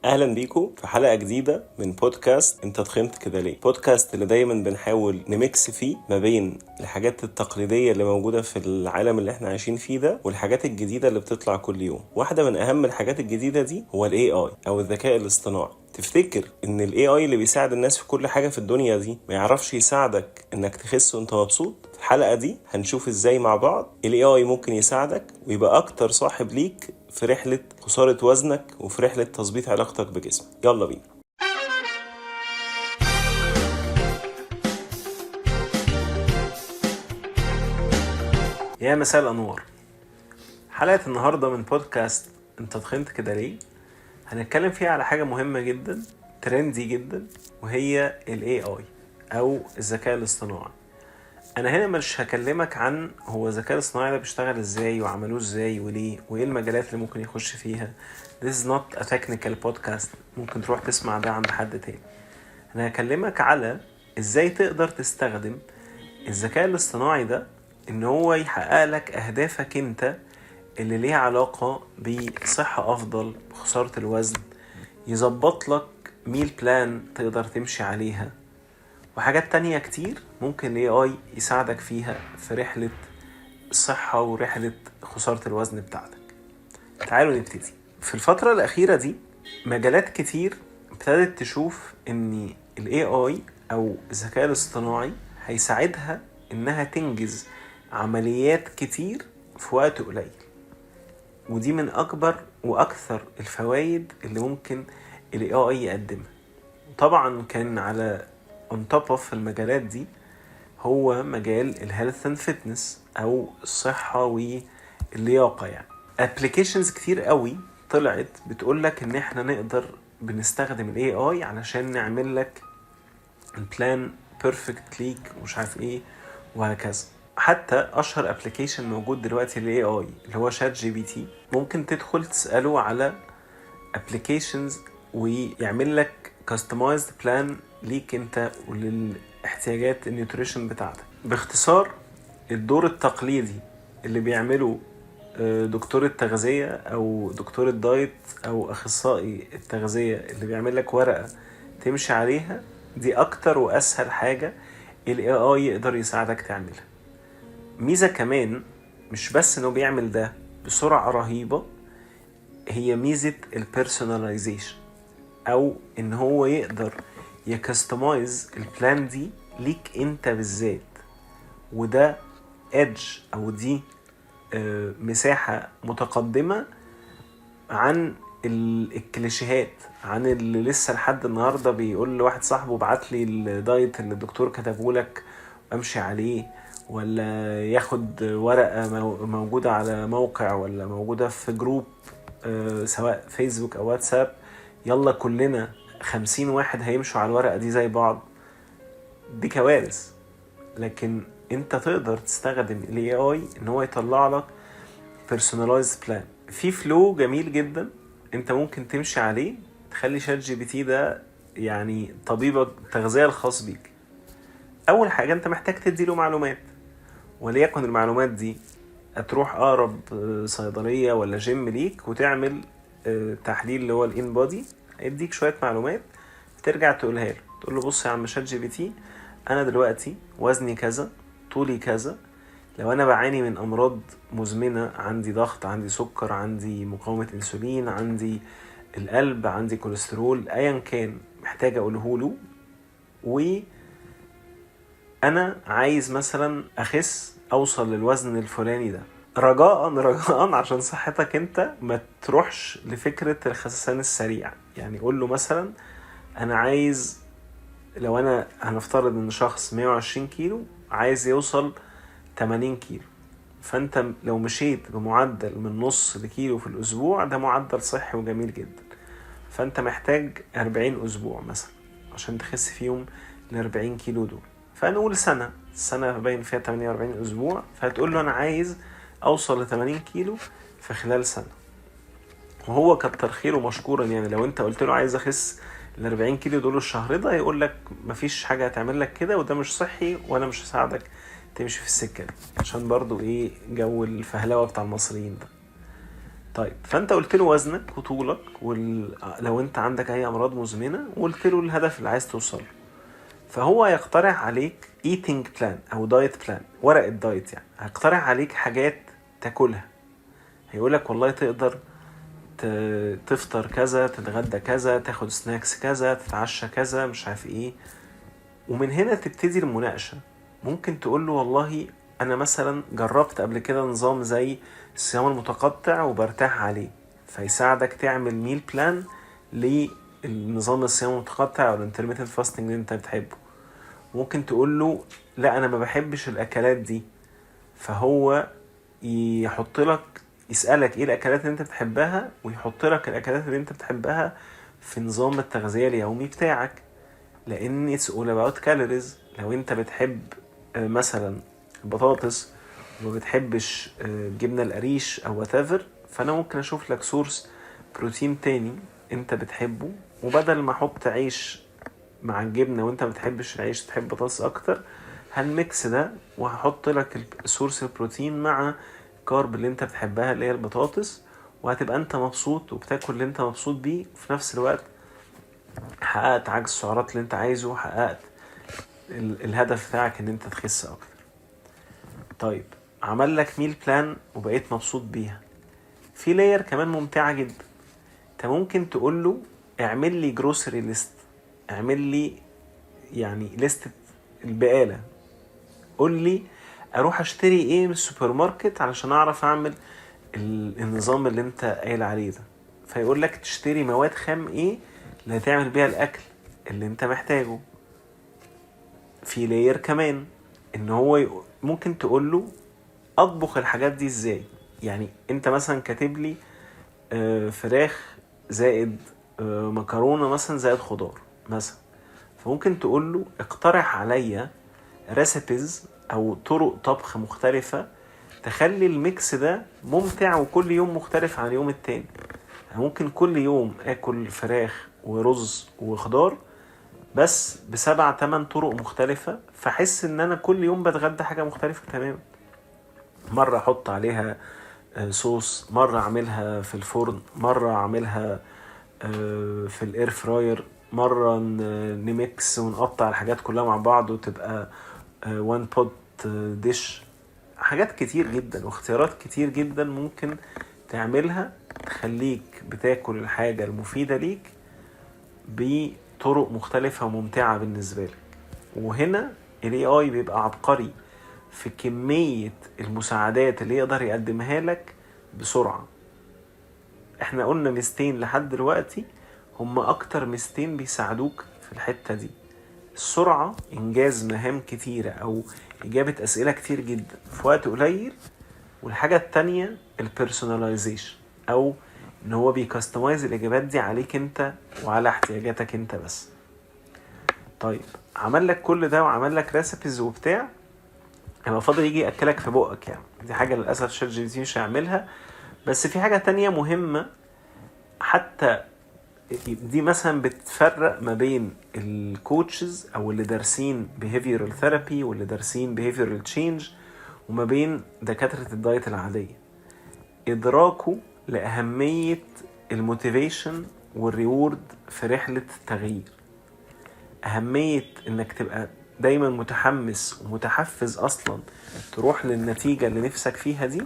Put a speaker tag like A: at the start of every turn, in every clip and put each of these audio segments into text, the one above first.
A: اهلا بيكم في حلقه جديده من بودكاست انت تخنت كده ليه. بودكاست اللي دايما بنحاول نميكس فيه ما بين الحاجات التقليديه اللي موجوده في العالم اللي احنا عايشين فيه ده والحاجات الجديده اللي بتطلع كل يوم. واحده من اهم الحاجات الجديده دي هو الاي اي او الذكاء الاصطناعي. تفتكر ان الاي اي اللي بيساعد الناس في كل حاجه في الدنيا دي ما يعرفش يساعدك انك تخس وانت مبسوط؟ في الحلقه دي هنشوف ازاي مع بعض الاي اي ممكن يساعدك ويبقى اكتر صاحب ليك في رحله خساره وزنك وفي رحله تظبيط علاقتك بجسمك. يلا بينا. يا مساء الانوار. حلقه النهارده من بودكاست انت تخنت كده ليه هنتكلم فيها على حاجه مهمه جدا، ترندي جدا، وهي الاي اي او الذكاء الاصطناعي. انا هنا مش هكلمك عن هو الذكاء الاصطناعي ده بيشتغل ازاي وعملوه ازاي وليه وايه المجالات اللي ممكن يخش فيها. This is not a technical podcast، ممكن تروح تسمع ده عند حد تاني. انا هكلمك على ازاي تقدر تستخدم الذكاء الاصطناعي ده ان هو يحقق لك اهدافك انت اللي ليها علاقة بصحة افضل، بخسارة الوزن، يظبط لك ميل بلان تقدر تمشي عليها، وحاجات تانية كتير ممكن ال AI يساعدك فيها في رحلة الصحة ورحلة خسارة الوزن بتاعتك. تعالوا نبتدي. في الفترة الأخيرة دي مجالات كتير ابتدت تشوف ان ال AI أو الذكاء الاصطناعي هيساعدها انها تنجز عمليات كتير في وقت قليل، ودي من أكبر وأكثر الفوائد اللي ممكن ال AI يقدمها. طبعا كان على on top of المجالات دي هو مجال الهيلث اند فيتنس او الصحة واللياقة. يعني applications كتير قوي طلعت بتقولك ان احنا نقدر بنستخدم ال AI علشان نعمل لك البلان بيرفكت ليك ومش عارف ايه وهكذا. حتى اشهر application موجود دلوقتي ال AI اللي هو شات جي بي تي، ممكن تدخل تسأله على applications ويعمل لك customized plan ليك انت وللاحتياجات النيوتريشن بتاعتك. باختصار الدور التقليدي اللي بيعمله دكتور التغذية او دكتور الدايت او اخصائي التغذية اللي بيعمل لك ورقة تمشي عليها، دي اكتر واسهل حاجة ال AI يقدر يساعدك تعملها. ميزة كمان مش بس انه بيعمل ده بسرعة رهيبة، هي ميزة البيرسوناليزيشن او ان هو يقدر يكستمايز البلان دي ليك انت بالذات. وده ايدج او دي مساحة متقدمة عن الكليشيهات، عن اللي لسه لحد النهاردة بيقول لواحد صاحبه بعت لي الدايت اللي الدكتور كتبه لك امشي عليه، ولا ياخد ورقة موجودة على موقع ولا موجودة في جروب سواء فيسبوك او واتساب، يلا كلنا 50 واحد هيمشوا على الورقة دي زي بعض. دي كوارث. لكن انت تقدر تستخدم ال AI ان هو يطلع لك personalized plan في فلو جميل جدا انت ممكن تمشي عليه، تخلي شات جي بي تي ده يعني طبيب التغذية الخاص بيك. اول حاجة انت محتاج تديله معلومات، وليكن المعلومات دي هتروح اقرب صيدلية ولا جيم ليك وتعمل تحليل اللي هو الان بودي، هيديك شوية معلومات ترجع تقولها له، تقول له بص يا عم شات جي بي تي، انا دلوقتي وزني كذا، طولي كذا، لو انا بعاني من امراض مزمنة، عندي ضغط، عندي سكر، عندي مقاومة انسولين، عندي القلب، عندي كوليسترول، ايا كان محتاج اقوله له، وانا عايز مثلا اخس اوصل للوزن الفلاني ده، رجاء عشان صحتك انت ما تروحش لفكرة الخسسان السريع. يعني قول له مثلا انا عايز، لو انا هنفترض ان شخص 120 كيلو عايز يوصل 80 كيلو، فانت لو مشيت بمعدل من نص لكيلو في الاسبوع ده معدل صحي وجميل جدا، فانت محتاج 40 اسبوع مثلا عشان تخس فيهم ال 40 كيلو دول. فنقول السنة باين فيها 48 اسبوع، فهتقول له انا عايز اوصل ل 80 كيلو في خلال سنة. وهو كتر خيره مشكورا، يعني لو انت قلت له عايز اخس ال 40 كيلو دول الشهر ده، يقول لك مفيش حاجة هتعمل لك كده، وده مش صحي وانا مش هساعدك تمشي في السكة دي، عشان برضو ايه جو الفهلوة بتاع المصريين ده. طيب فانت قلت له وزنك وطولك لو انت عندك اي امراض مزمنة، وقلت له الهدف اللي عايز توصله، فهو يقترح عليك eating plan او diet plan، ورقة دايت يعني. هيقترح عليك حاجات تاكلها، هيقولك والله تقدر تفطر كذا، تتغدى كذا، تاخد سناكس كذا، تتعشى كذا، مش عارف ايه. ومن هنا تبتدي المناقشة. ممكن تقول له والله انا مثلا جربت قبل كده نظام زي الصيام المتقطع وبرتاح عليه، فيساعدك تعمل ميل بلان للنظام الصيام المتقطع او الانترميتنت فاستنج اللي انت بتحبه. ممكن تقول له لا انا ما بحبش الاكلات دي، فهو يحط لك، يسألك ايه الاكلات اللي انت بتحبها، ويحط لك الاكلات اللي انت بتحبها في نظام التغذية اليومي بتاعك، لان it's all about calories. لو انت بتحب مثلا البطاطس وما بتحبش جبنة القريش او whatever، فانا ممكن اشوف لك سورس بروتين تاني انت بتحبه، وبدل ما احط عيش مع الجبنة وانت ما بتحبش العيش، تحب بطاطس اكتر، هنميكس ده وهحط لك سورس البروتين مع الكارب اللي انت بتحبها اللي هي البطاطس، وهتبقى انت مبسوط وبتاكل اللي انت مبسوط بيه، وفي نفس الوقت حققت عجز السعرات اللي انت عايزه، وحققت الهدف بتاعك ان انت تخس اكتر. طيب عمل لك ميل بلان وبقيت مبسوط بيها. في لاير كمان ممتعة جدا، انت ممكن تقول له اعمل لي جروسري ليست، اعمل لي يعني ليست البقالة، قول لي اروح اشتري ايه من السوبر ماركت علشان اعرف اعمل النظام اللي انت قايل عليه ده. فيقول لك تشتري مواد خام ايه اللي هتعمل بيها الاكل اللي انت محتاجه. في لاير كمان ان هو ممكن تقول له اطبخ الحاجات دي ازاي. يعني انت مثلا كاتب لي فراخ زائد مكرونة مثلا زائد خضار مثلا، فممكن تقول له اقترح عليا ريسيبيز او طرق طبخ مختلفة تخلي الميكس ده ممتع، وكل يوم مختلف عن اليوم التاني. ممكن كل يوم اكل فراخ ورز وخضار بس ب7-8 طرق مختلفة، فحس ان انا كل يوم بتغدى حاجة مختلفة تماما. مرة احط عليها صوص، مرة اعملها في الفرن، مرة اعملها في الاير فراير، مرة نميكس ونقطع الحاجات كلها مع بعض وتبقى وان بوت ديش. حاجات كتير جدا واختيارات كتير جدا ممكن تعملها تخليك بتاكل الحاجة المفيدة ليك بطرق مختلفة وممتعة بالنسبة لك. وهنا ال AI بيبقى عبقري في كمية المساعدات اللي يقدر يقدمها لك بسرعة. احنا قلنا ميزتين لحد دلوقتي هم اكتر ميزتين بيساعدوك في الحتة دي: السرعة، انجاز مهام كتيرة او اجابة اسئلة كتير جدا في وقت قليل، والحاجة التانية البيرسوناليزيشن، او ان هو بيكستمايز الاجابات دي عليك انت وعلى احتياجاتك انت بس. طيب عمل لك كل ده وعمل لك ريسيبيز وبتاع، يبقى فاضل يجي ياكلك في بقك. يعني دي حاجة للاسف شات جي بي تي مش هيعملها. بس في حاجة تانية مهمة، حتى دي مثلا بتفرق ما بين الكوتشز او اللي دارسين behavioral therapy واللي دارسين behavioral change وما بين دكاترة الدايت العادية: ادراكه لأهمية الموتيفيشن والريورد في رحلة التغيير. أهمية انك تبقى دايما متحمس ومتحفز اصلا تروح للنتيجة اللي نفسك فيها دي،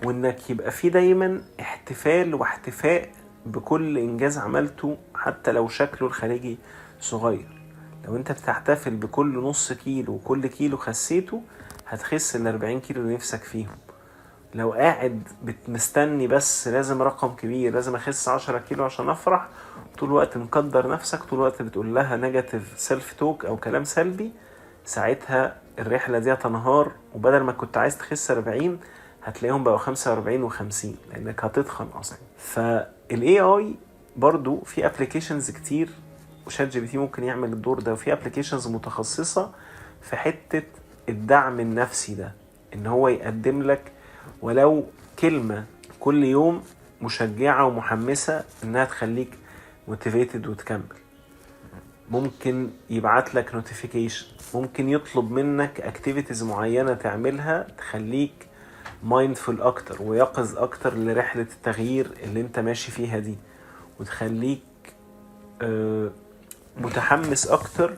A: وانك يبقى في دايما احتفال واحتفاء بكل انجاز عملته حتى لو شكله الخارجي صغير. لو انت بتحتفل بكل نص كيلو وكل كيلو خسيته، هتخس 40 كيلو اللي نفسك فيهم. لو قاعد مستني بس لازم رقم كبير، لازم اخس 10 كيلو عشان افرح، طول الوقت مقدر نفسك، طول الوقت بتقول لها نيجاتيف سيلف توك او كلام سلبي، ساعتها الرحلة دي هتنهار، وبدل ما كنت عايز تخس 40 هتلاقيهم بقوا 45 و50 لانك هتتخن اصلا. فالاي اي برضو في ابليكيشنز كتير، وشات جي بي تي ممكن يعمل الدور ده، وفي ابليكيشنز متخصصة في حتة الدعم النفسي ده، ان هو يقدم لك ولو كلمة كل يوم مشجعة ومحمسة انها تخليك موتيفيتد وتكمل. ممكن يبعت لك نوتيفيكيشن، ممكن يطلب منك اكتيفيتيز معينة تعملها تخليك مايندفول اكتر ويقظ اكتر لرحلة التغيير اللي انت ماشي فيها دي، وتخليك متحمس اكتر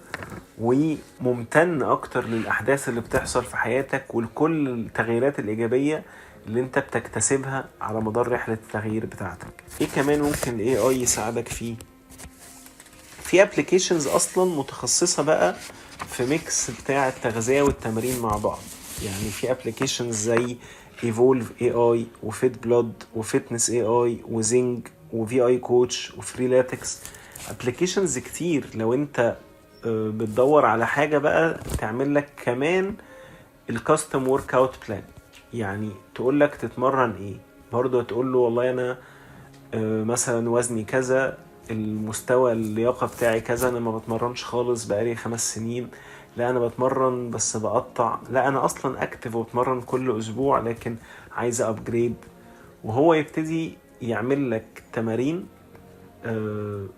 A: وممتن اكتر للاحداث اللي بتحصل في حياتك ولكل التغييرات الايجابية اللي انت بتكتسبها على مدار رحلة التغيير بتاعتك. ايه كمان ممكن ال AI يساعدك فيه؟ في ابليكيشنز اصلا متخصصة بقى في ميكس بتاع التغذية والتمرين مع بعض. يعني في ابليكيشنز زي Evolve AI وفيت بلود وفيتنس AI وزينج وفي اي كوتش وفريلاتكس. ابليكيشنز كتير لو انت بتدور على حاجة بقى تعمل لك كمان الكاستم ورك اوت بلان. يعني تقول لك تتمرن ايه، برضو تقول له والله انا مثلا وزني كذا، المستوى اللياقة بتاعي كذا، انا ما بتمرنش خالص بقالي 5 سنين، لا انا بتمرن بس بقطع، لا انا اصلا اكتف وبتمرن كل اسبوع لكن عايز ابجريد. وهو يبتدي يعمل لك تمارين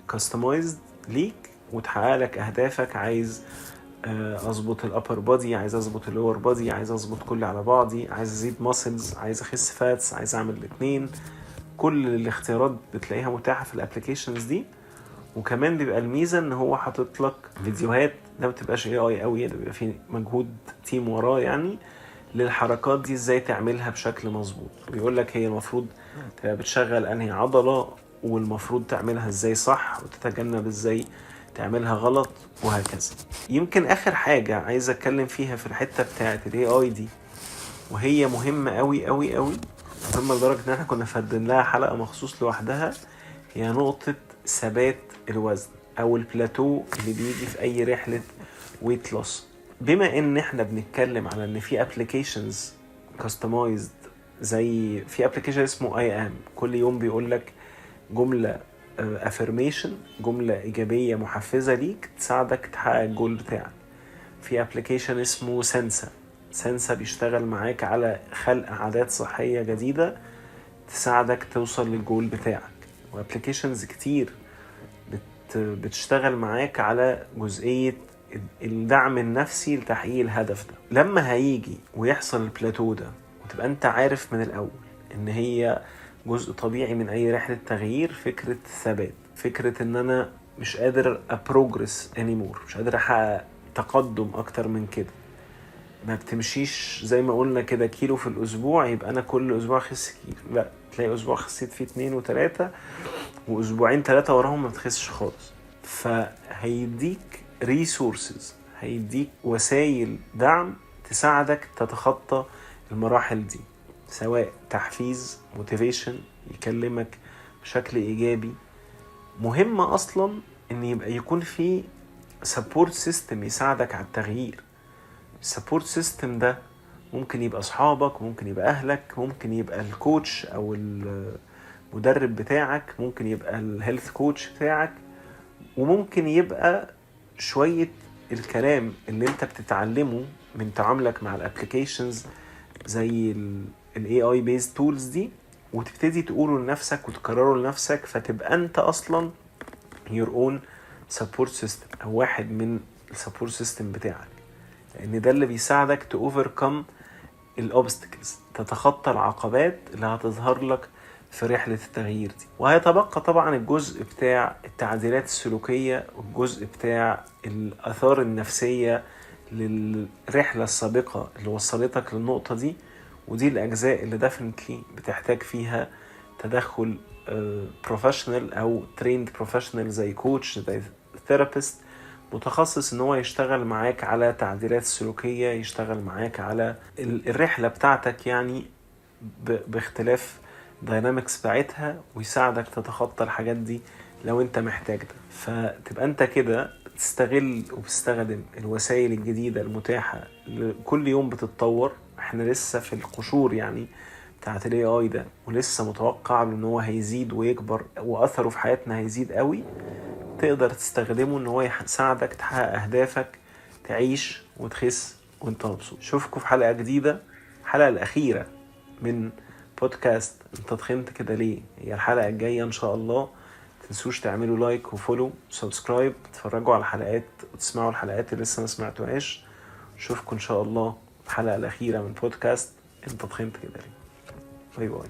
A: كاستمايزد ليك وتحقق لك اهدافك. عايز اظبط الابر بودي، عايز اظبط اللور بودي، عايز اظبط كل على بعضي، عايز ازيد ماسلز، عايز اخس فاتس، عايز اعمل الاثنين. كل الاختيارات بتلاقيها متاحة في الابليكيشنز دي. وكمان بيبقى الميزة ان هو حاطط لك فيديوهات، ده بتبقاش اي اي قوي، ده بيبقى فيه مجهود تيم وراه يعني للحركات دي ازاي تعملها بشكل مظبوط. بيقول لك هي المفروض تبقى بتشغل انهي عضلة والمفروض تعملها ازاي صح وتتجنب ازاي تعملها غلط وهكذا. يمكن اخر حاجة عايز اتكلم فيها في الحتة بتاعت الاي اي دي، وهي مهمة قوي قوي قوي، مهمة لدرجة ان احنا كنا فردين لها حلقة مخصوص لوحدها، هي نقطة ثبات الوزن او البلاتو اللي بيجي في اي رحلة ويت لوس. بما ان احنا بنتكلم على ان في ابليكيشنز كاستمايزد، زي في ابليكيشن اسمه اي ام، كل يوم بيقول لك جملة افرميشن، جملة ايجابية محفزة ليك تساعدك تحقق الجول بتاعك. في ابليكيشن اسمه سنسا بيشتغل معاك على خلق عادات صحية جديدة تساعدك توصل للجول بتاعك. وابليكيشنز كتير بتشتغل معاك على جزئية الدعم النفسي لتحقيق الهدف ده. لما هيجي ويحصل البلاتو ده وتبقى انت عارف من الاول ان هي جزء طبيعي من اي رحلة تغيير، فكرة ثبات، فكرة ان انا مش قادر ابروجرس انيمور، مش قادر احقق تقدم اكتر من كده، ما بتمشيش زي ما قلنا كده كيلو في الاسبوع يبقى انا كل اسبوع خس كيلو، لا، تلاقي اسبوع خسيت فيه 2 و3 واسبوعين 3 وراهم ما بتخسش خالص. فهيديك ريسورسز، هيديك وسائل دعم تساعدك تتخطى المراحل دي، سواء تحفيز موتيفيشن يكلمك بشكل ايجابي. مهم اصلا ان يبقى يكون في سبورت سيستم يساعدك على التغيير. السبورت سيستم ده ممكن يبقى اصحابك، ممكن يبقى اهلك، ممكن يبقى الكوتش او المدرب بتاعك، ممكن يبقى الهيلث كوتش بتاعك، وممكن يبقى شوية الكلام اللي انت بتتعلمه من تعاملك مع الابليكيشنز زي ال AI based tools دي، وتبتدي تقوله لنفسك وتكرره لنفسك، فتبقى انت اصلا your own support system او واحد من السبورت سيستم بتاعك. لان ده اللي بيساعدك to overcome الأوبستكلز، تتخطى العقبات اللي هتظهر لك في رحلة التغيير دي. وهيتبقى طبعا الجزء بتاع التعديلات السلوكية والجزء بتاع الآثار النفسية للرحلة السابقة اللي وصلتك للنقطة دي، ودي الأجزاء اللي دفنتلي بتحتاج فيها تدخل بروفيشنال أو تريند بروفيشنال زي كوتش زي ثيرابيست متخصص ان هو يشتغل معاك على تعديلات السلوكية، يشتغل معاك على الرحلة بتاعتك يعني باختلاف داينامكس بتاعتها، ويساعدك تتخطى الحاجات دي لو انت محتاج ده. فتبقى انت كده تستغل وبتستخدم الوسائل الجديدة المتاحة كل يوم بتتطور. احنا لسه في القشور يعني بتاعت الاي اي ده، ولسه متوقع ان هو هيزيد ويكبر واثره في حياتنا هيزيد قوي. تقدر تستخدمه ان هو يساعدك تحقق اهدافك، تعيش وتخس وانت مبسوط. اشوفكم في حلقة جديدة، الحلقة الاخيرة من بودكاست انت تخنت كده ليه، هي الحلقة الجاية ان شاء الله. تنسوش تعملوا لايك وفولو وسبسكرايب، تتفرجوا على الحلقات وتسمعوا الحلقات اللي لسه ما سمعتوهاش. اشوفكم ان شاء الله الحلقة الاخيرة من بودكاست انت تخنت كده ليه. باي باي.